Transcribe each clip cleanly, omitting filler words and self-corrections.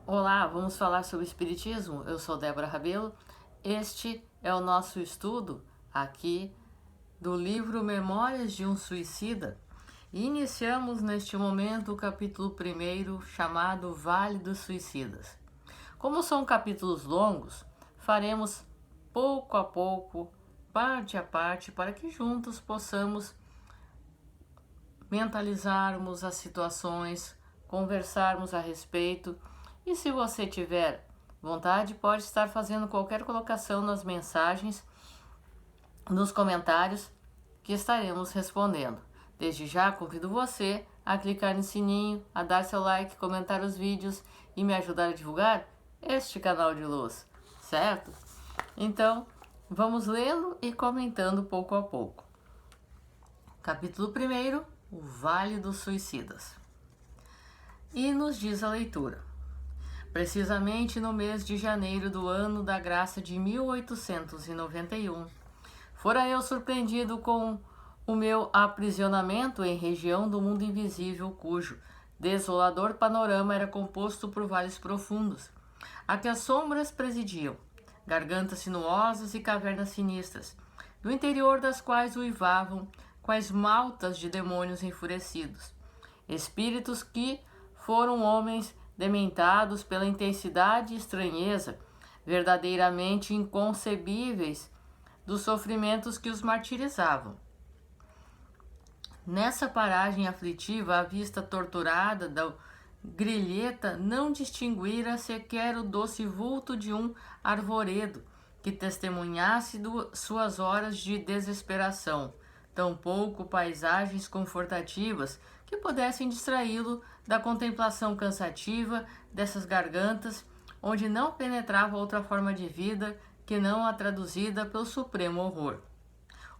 Olá, vamos falar sobre Espiritismo? Eu sou Débora Rabelo. Este é o nosso estudo aqui do livro Memórias de um Suicida. E iniciamos neste momento o capítulo 1 chamado Vale dos Suicidas. Como são capítulos longos, faremos pouco a pouco, parte a parte, para que juntos possamos mentalizarmos as situações, conversarmos a respeito. E se você tiver vontade, pode estar fazendo qualquer colocação nas mensagens, nos comentários, que estaremos respondendo. Desde já convido você a clicar no sininho, a dar seu like, comentar os vídeos e me ajudar a divulgar este canal de luz, certo? Então, vamos lendo e comentando pouco a pouco. Capítulo 1, o Vale dos Suicidas. E nos diz a leitura: precisamente no mês de janeiro do ano da graça de 1891, fora eu surpreendido com o meu aprisionamento em região do mundo invisível, cujo desolador panorama era composto por vales profundos, a que as sombras presidiam, gargantas sinuosas e cavernas sinistras, do interior das quais uivavam quais maltas de demônios enfurecidos, espíritos que foram homens dementados pela intensidade e estranheza verdadeiramente inconcebíveis dos sofrimentos que os martirizavam. Nessa paragem aflitiva, a vista torturada da grilheta não distinguira sequer o doce vulto de um arvoredo que testemunhasse suas horas de desesperação, tampouco paisagens confortativas que pudessem distraí-lo da contemplação cansativa dessas gargantas, onde não penetrava outra forma de vida que não a traduzida pelo supremo horror.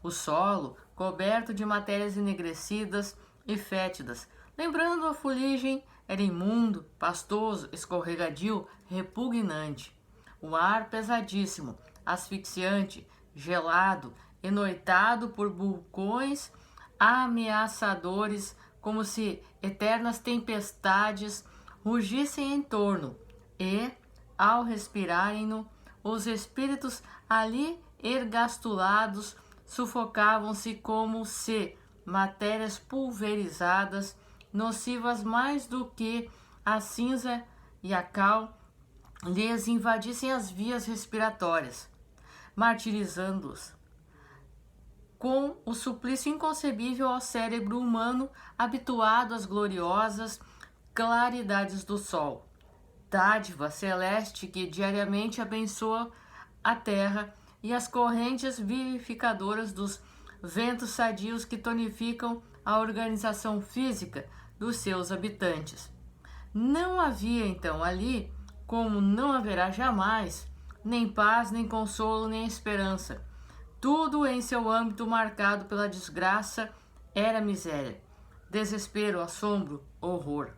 O solo, coberto de matérias enegrecidas e fétidas, lembrando a fuligem, era imundo, pastoso, escorregadio, repugnante. O ar pesadíssimo, asfixiante, gelado, enoitado por vulcões ameaçadores, como se eternas tempestades rugissem em torno, e, ao respirarem-no, os espíritos ali ergastulados sufocavam-se como se matérias pulverizadas, nocivas mais do que a cinza e a cal, lhes invadissem as vias respiratórias, martirizando-os com o suplício inconcebível ao cérebro humano habituado às gloriosas claridades do sol, dádiva celeste que diariamente abençoa a terra e as correntes vivificadoras dos ventos sadios que tonificam a organização física dos seus habitantes. Não havia então ali, como não haverá jamais, nem paz, nem consolo, nem esperança. Tudo em seu âmbito marcado pela desgraça era miséria, desespero, assombro, horror.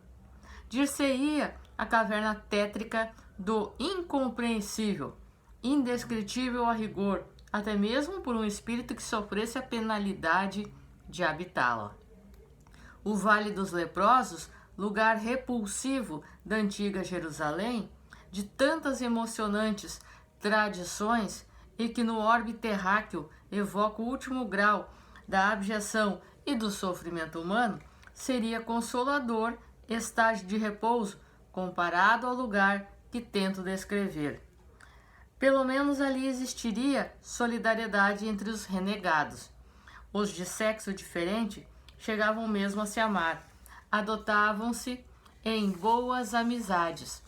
Dir-se-ia a caverna tétrica do incompreensível, indescritível a rigor, até mesmo por um espírito que sofresse a penalidade de habitá-la. O Vale dos Leprosos, lugar repulsivo da antiga Jerusalém, de tantas emocionantes tradições e que no orbe terráqueo evoca o último grau da abjeção e do sofrimento humano, seria consolador estágio de repouso comparado ao lugar que tento descrever. Pelo menos ali existiria solidariedade entre os renegados. Os de sexo diferente chegavam mesmo a se amar, adotavam-se em boas amizades,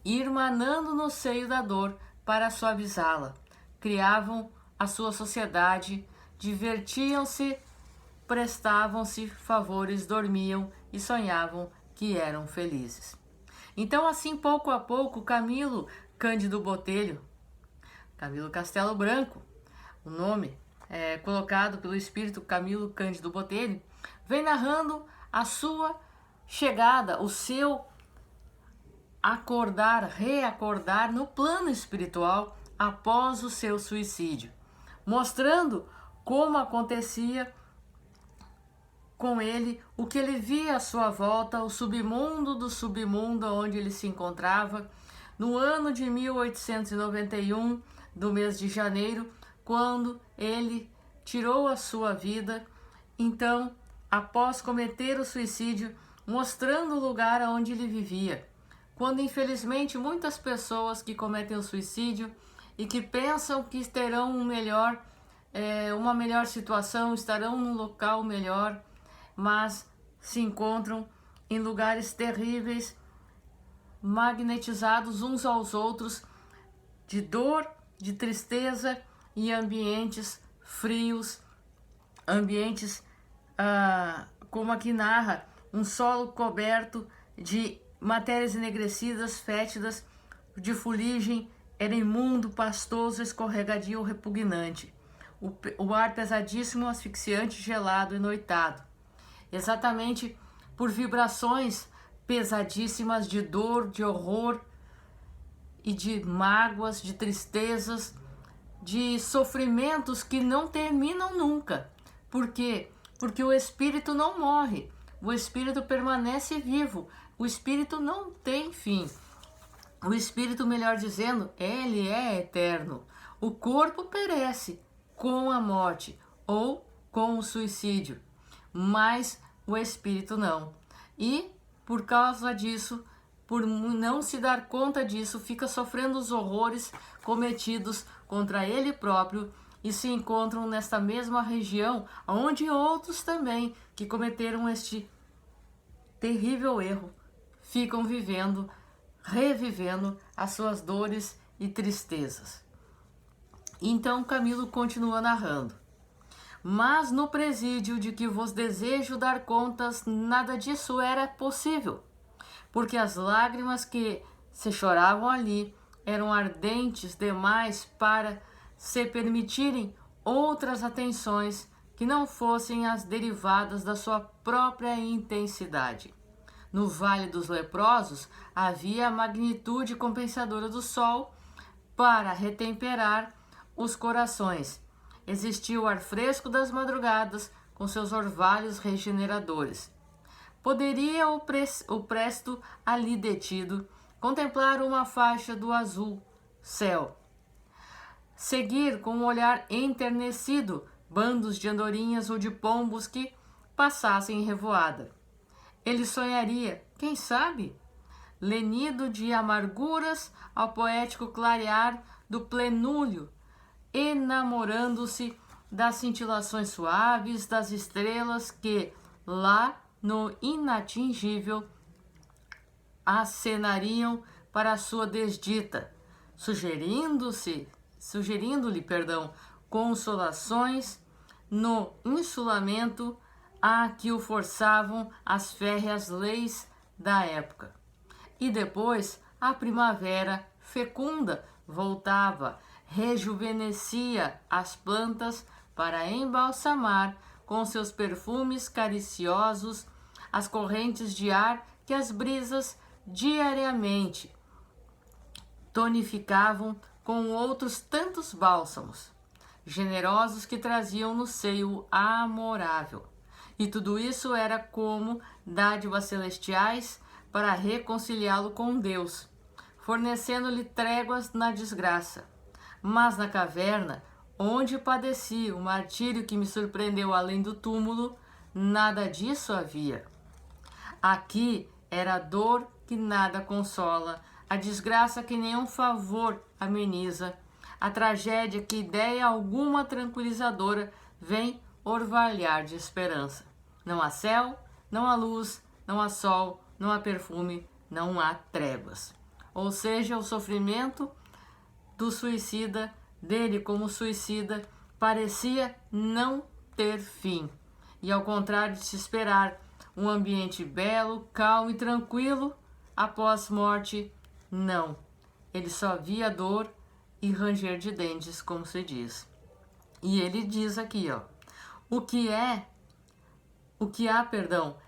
irmanando no seio da dor para suavizá-la. Criavam a sua sociedade, divertiam-se, prestavam-se favores, dormiam e sonhavam que eram felizes. Então, assim, pouco a pouco, Camilo Cândido Botelho, Camilo Castelo Branco, o nome é colocado pelo espírito Camilo Cândido Botelho, vem narrando a sua chegada, o seu acordar, reacordar no plano espiritual após o seu suicídio, mostrando como acontecia com ele o que ele via à sua volta, o submundo do submundo onde ele se encontrava, no ano de 1891, do mês de janeiro, quando ele tirou a sua vida. Então, após cometer o suicídio, mostrando o lugar onde ele vivia. Quando, infelizmente, muitas pessoas que cometem o suicídio e que pensam que terão uma melhor situação, estarão num local melhor, mas se encontram em lugares terríveis, magnetizados uns aos outros, de dor, de tristeza, e ambientes frios, ambientes, como aqui narra, um solo coberto de matérias enegrecidas, fétidas, de fuligem, era imundo, pastoso, escorregadio, repugnante. O ar pesadíssimo, asfixiante, gelado e noitado. Exatamente por vibrações pesadíssimas de dor, de horror e de mágoas, de tristezas, de sofrimentos que não terminam nunca. Por quê? Porque o espírito não morre, o espírito permanece vivo, o espírito não tem fim. O espírito, melhor dizendo, ele é eterno. O corpo perece com a morte ou com o suicídio, mas o espírito não. E por causa disso, por não se dar conta disso, fica sofrendo os horrores cometidos contra ele próprio e se encontram nesta mesma região onde outros também que cometeram este terrível erro ficam vivendo, revivendo as suas dores e tristezas. Então Camilo continua narrando: mas no presídio de que vos desejo dar contas, nada disso era possível, porque as lágrimas que se choravam ali eram ardentes demais para se permitirem outras atenções que não fossem as derivadas da sua própria intensidade. No Vale dos Leprosos havia a magnitude compensadora do sol para retemperar os corações. Existia o ar fresco das madrugadas com seus orvalhos regeneradores. Poderia o presto ali detido contemplar uma faixa do azul céu, seguir com um olhar enternecido bandos de andorinhas ou de pombos que passassem em revoada. Ele sonharia, quem sabe, lenido de amarguras ao poético clarear do plenúlio, enamorando-se das cintilações suaves das estrelas que, lá no inatingível, acenariam para a sua desdita, sugerindo-lhe, consolações no insulamento a que o forçavam as férreas leis da época. E depois a primavera fecunda voltava, rejuvenescia as plantas para embalsamar com seus perfumes cariciosos as correntes de ar que as brisas diariamente tonificavam com outros tantos bálsamos generosos que traziam no seio amorável. E tudo isso era como dádivas celestiais para reconciliá-lo com Deus, fornecendo-lhe tréguas na desgraça. Mas na caverna, onde padeci o martírio que me surpreendeu além do túmulo, nada disso havia. Aqui era a dor que nada consola, a desgraça que nenhum favor ameniza, a tragédia que ideia alguma tranquilizadora vem orvalhar de esperança. Não há céu, não há luz, não há sol, não há perfume, não há tréguas. Ou seja, o sofrimento do suicida, dele como suicida, parecia não ter fim. E ao contrário de se esperar um ambiente belo, calmo e tranquilo, após morte, não. Ele só via dor e ranger de dentes, como se diz. E ele diz aqui, ó, o que há,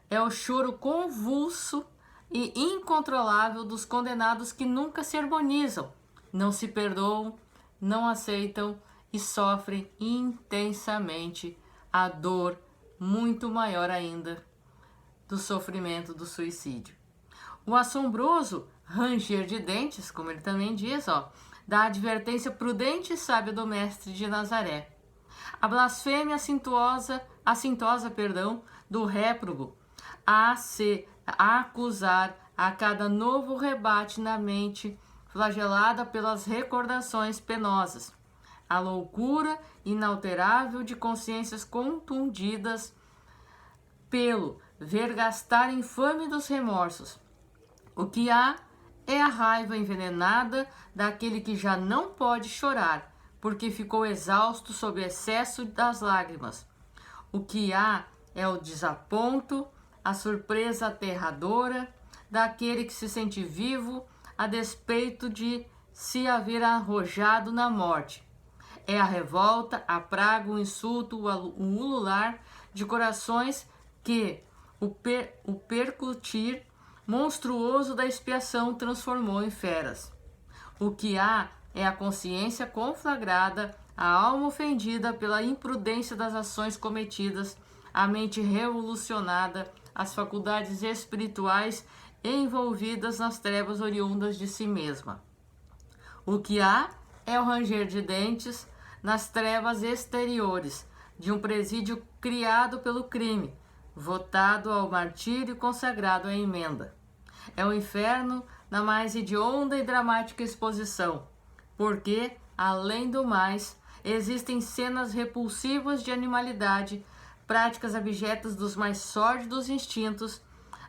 é o choro convulso e incontrolável dos condenados que nunca se harmonizam, não se perdoam, não aceitam e sofrem intensamente a dor muito maior ainda do sofrimento do suicídio. O assombroso ranger de dentes, como ele também diz, da advertência prudente e sábia do mestre de Nazaré. A blasfêmia assintosa, do réprobo, a se acusar a cada novo rebate na mente, flagelada pelas recordações penosas. A loucura inalterável de consciências contundidas pelo vergastar infame dos remorsos. O que há é a raiva envenenada daquele que já não pode chorar, porque ficou exausto sob o excesso das lágrimas. O que há é o desaponto, a surpresa aterradora daquele que se sente vivo a despeito de se haver arrojado na morte. É a revolta, a praga, o insulto, o ulular de corações que o percutir monstruoso da expiação transformou em feras. O que há é a consciência conflagrada, a alma ofendida pela imprudência das ações cometidas, a mente revolucionada, as faculdades espirituais envolvidas nas trevas oriundas de si mesma. O que há é o ranger de dentes nas trevas exteriores de um presídio criado pelo crime, votado ao martírio e consagrado à emenda. É o inferno na mais hedionda e dramática exposição, porque, além do mais, existem cenas repulsivas de animalidade, práticas abjetas dos mais sórdidos instintos,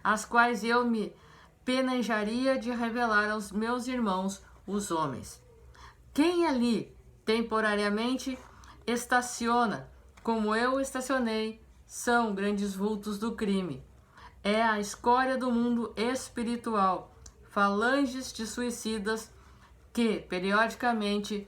as quais eu me penejaria de revelar aos meus irmãos, os homens. Quem ali temporariamente estaciona, como eu estacionei, são grandes vultos do crime. É a escória do mundo espiritual, falanges de suicidas que, periodicamente,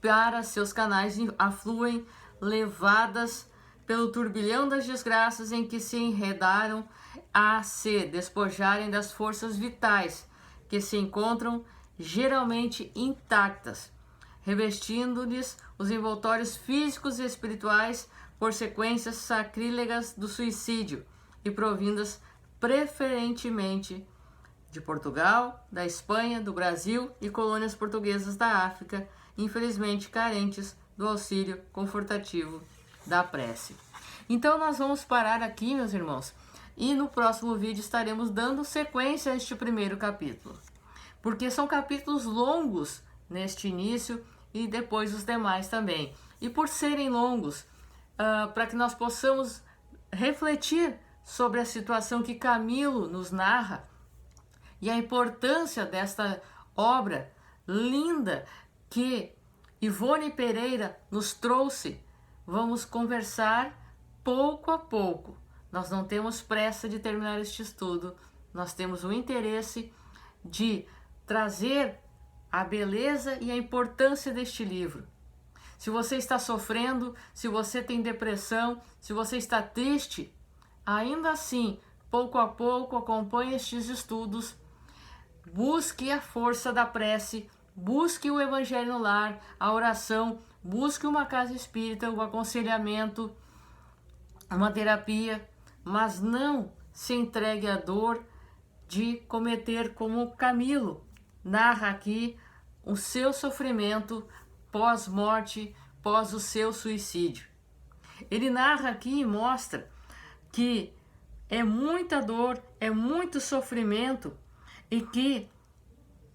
para seus canais afluem, levadas pelo turbilhão das desgraças em que se enredaram a se despojarem das forças vitais que se encontram geralmente intactas, revestindo-lhes os envoltórios físicos e espirituais por sequências sacrílegas do suicídio e provindas preferentemente de Portugal, da Espanha, do Brasil e colônias portuguesas da África, infelizmente carentes do auxílio confortativo da prece. Então nós vamos parar aqui, meus irmãos, e no próximo vídeo estaremos dando sequência a este primeiro capítulo, porque são capítulos longos neste início e depois os demais também. E por serem longos, para que nós possamos refletir sobre a situação que Camilo nos narra e a importância desta obra linda que Ivone Pereira nos trouxe, vamos conversar pouco a pouco. Nós não temos pressa de terminar este estudo, nós temos o interesse de trazer a beleza e a importância deste livro. Se você está sofrendo, se você tem depressão, se você está triste, ainda assim, pouco a pouco, acompanhe estes estudos, busque a força da prece, busque o Evangelho no lar, a oração, busque uma casa espírita, o aconselhamento, uma terapia, mas não se entregue à dor de cometer como Camilo narra aqui o seu sofrimento pós-morte, pós o seu suicídio. Ele narra aqui e mostra que é muita dor, é muito sofrimento e que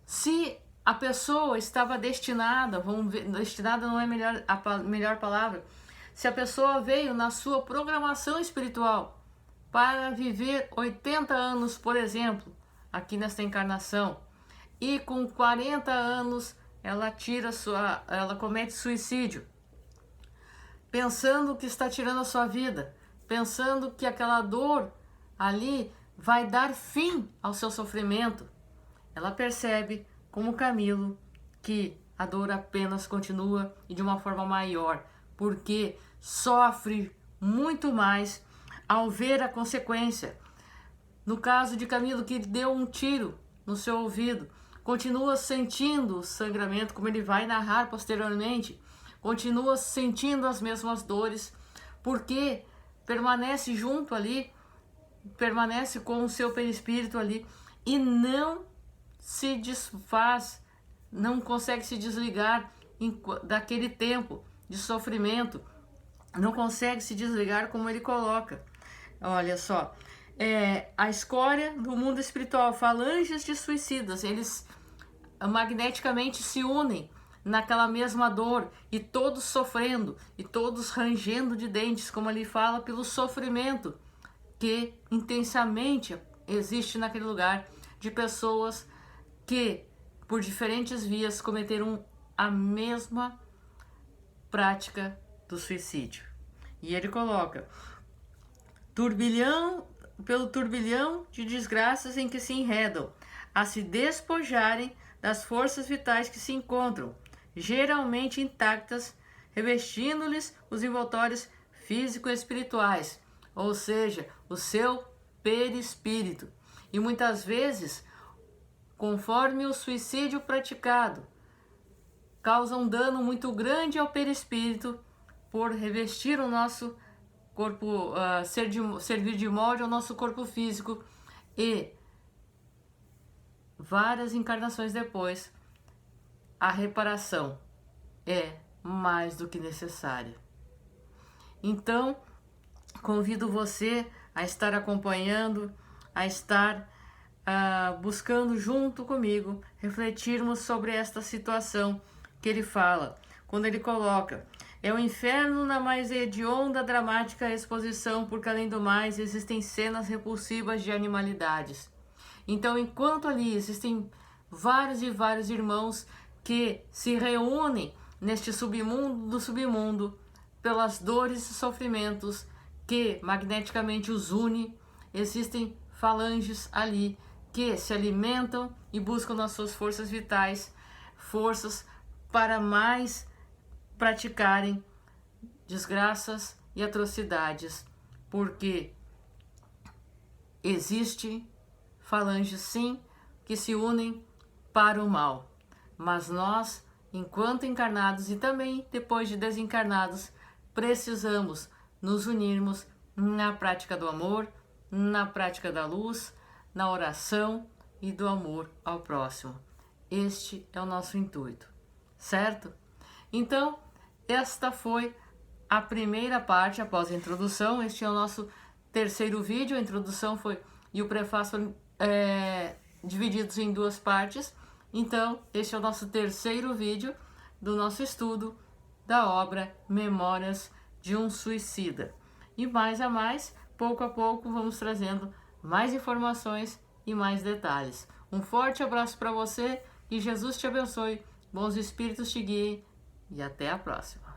se a pessoa estava destinada, destinada não é a melhor palavra, se a pessoa veio na sua programação espiritual para viver 80 anos, por exemplo, aqui nesta encarnação, e com 40 anos ela comete suicídio, pensando que está tirando a sua vida, pensando que aquela dor ali vai dar fim ao seu sofrimento, ela percebe, como Camilo, que a dor apenas continua e de uma forma maior, porque sofre muito mais ao ver a consequência. No caso de Camilo, que deu um tiro no seu ouvido, continua sentindo o sangramento, como ele vai narrar posteriormente, continua sentindo as mesmas dores, porque permanece junto ali, permanece com o seu perispírito ali e não se desfaz, não consegue se desligar daquele tempo de sofrimento, não consegue se desligar como ele coloca. Olha só, a escória do mundo espiritual, falanges de suicidas, eles magneticamente se unem naquela mesma dor e todos sofrendo e todos rangendo de dentes, como ele fala, pelo sofrimento que intensamente existe naquele lugar, de pessoas que por diferentes vias cometeram a mesma prática do suicídio. E ele coloca: pelo turbilhão de desgraças em que se enredam, a se despojarem das forças vitais que se encontram, geralmente intactas, revestindo-lhes os envoltórios físico-espirituais, ou seja, o seu perispírito. E muitas vezes, conforme o suicídio praticado, causa um dano muito grande ao perispírito por revestir o nosso corpo, servir de molde ao nosso corpo físico, e várias encarnações depois, a reparação é mais do que necessária. Então, convido você a estar acompanhando, a estar buscando junto comigo, refletirmos sobre esta situação que ele fala, quando ele coloca: é o inferno na mais hedionda dramática exposição, porque além do mais existem cenas repulsivas de animalidades. Então, enquanto ali existem vários e vários irmãos que se reúnem neste submundo do submundo pelas dores e sofrimentos que magneticamente os une, existem falanges ali que se alimentam e buscam nas suas forças vitais forças para mais praticarem desgraças e atrocidades, porque existe falanges sim que se unem para o mal, mas nós, enquanto encarnados e também depois de desencarnados, precisamos nos unirmos na prática do amor, na prática da luz, na oração e do amor ao próximo. Este é o nosso intuito, certo? Então, esta foi a primeira parte após a introdução. Este é o nosso terceiro vídeo. A introdução foi e o prefácio divididos em duas partes. Então, este é o nosso terceiro vídeo do nosso estudo da obra Memórias de um Suicida. E mais a mais, pouco a pouco, vamos trazendo mais informações e mais detalhes. Um forte abraço para você e Jesus te abençoe. Bons espíritos te guiem e até a próxima.